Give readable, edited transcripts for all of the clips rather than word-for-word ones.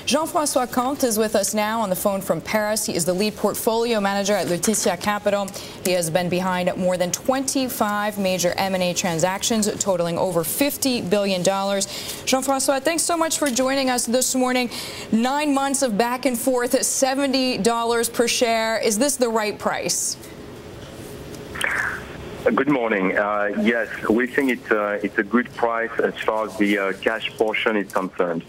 Jean-Francois Comte is with us now on the phone from Paris. He is the lead portfolio manager at Lutetia Capital. He has been behind more than 25 major M&A transactions totaling over $50 billion. Jean-Francois, thanks so much for joining us this morning. 9 months of back and forth at $70 per share. Is this the right price? Good morning. Yes, we think it's a good price as far as the cash portion is concerned.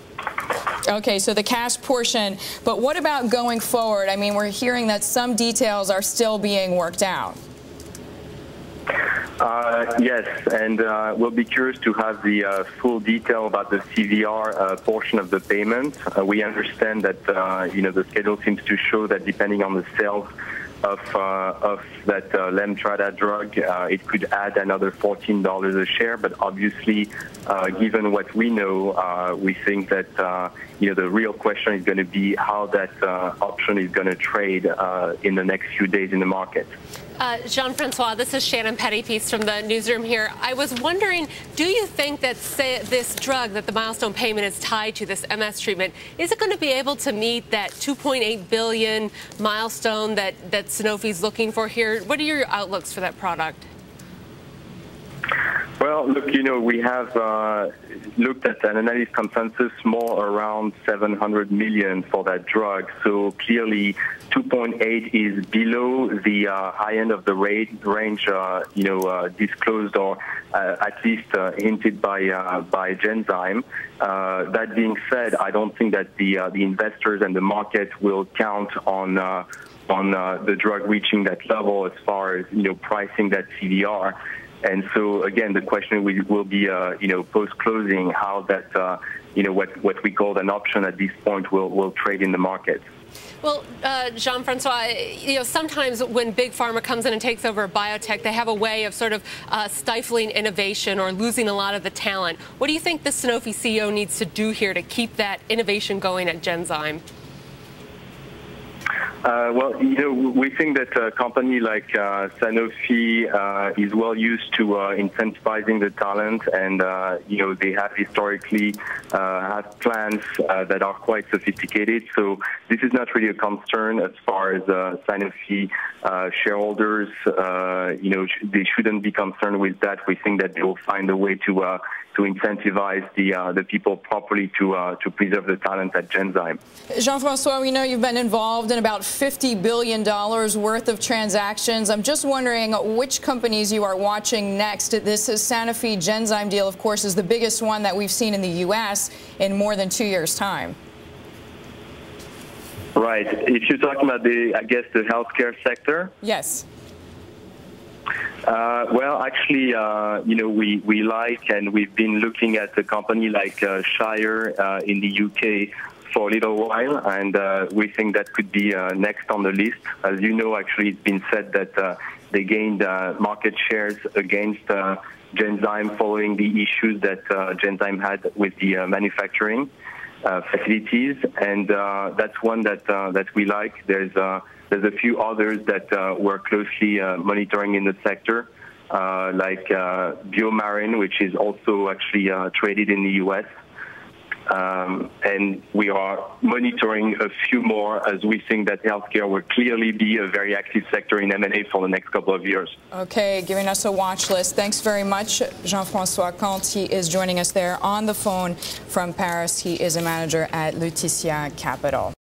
Okay, so the cash portion, but what about going forward? I mean, we're hearing that some details are still being worked out. Yes, and we'll be curious to have the full detail about the CVR portion of the payment. We understand that the schedule seems to show that depending on the sales of that Lemtrada drug, it could add another $14 a share. But obviously, given what we know, we think that the real question is going to be how that option is going to trade in the next few days in the market. Jean-Francois, this is Shannon Pettypiece from the newsroom here. I was wondering, do you think that this drug, that the milestone payment is tied to, this MS treatment, is it going to be able to meet that $2.8 billion milestone that Sanofi's looking for here? What are your outlooks for that product? Well, look, we have looked at an analyst consensus more around $700 million for that drug. So clearly, 2.8 is below the high end of the range, disclosed or at least hinted by Genzyme. That being said, I don't think that the investors and the market will count on the drug reaching that level as far as pricing that CVR. And so, again, the question will be, post-closing, how that, what we call an option at this point will trade in the market. Well, Jean-Francois, sometimes when big pharma comes in and takes over a biotech, they have a way of sort of stifling innovation or losing a lot of the talent. What do you think the Sanofi CEO needs to do here to keep that innovation going at Genzyme? Well, we think that a company like Sanofi is well used to incentivizing the talent, and they have historically had plans that are quite sophisticated. So this is not really a concern as far as Sanofi shareholders. They shouldn't be concerned with that. We think that they will find a way to incentivize the people properly to preserve the talent at Genzyme. Jean-Francois, we know you've been involved in about $50 billion worth of transactions. I'm just wondering which companies you are watching next. This Sanofi-Genzyme deal, of course, is the biggest one that we've seen in the U.S. in more than 2 years' time. Right. If you're talking about the healthcare sector? Yes. Well, actually, we like, and we've been looking at a company like Shire in the UK for a little while, and we think that could be next on the list. As you know, actually, it's been said that they gained market shares against Genzyme following the issues that Genzyme had with the manufacturing facilities, and that's one that we like. There's a few others that we're closely monitoring in the sector, like Biomarin, which is also actually traded in the U.S. And we are monitoring a few more, as we think that healthcare will clearly be a very active sector in M&A for the next couple of years. Okay, giving us a watch list. Thanks very much, Jean-Francois Comte. He is joining us there on the phone from Paris. He is a manager at Lutetia Capital.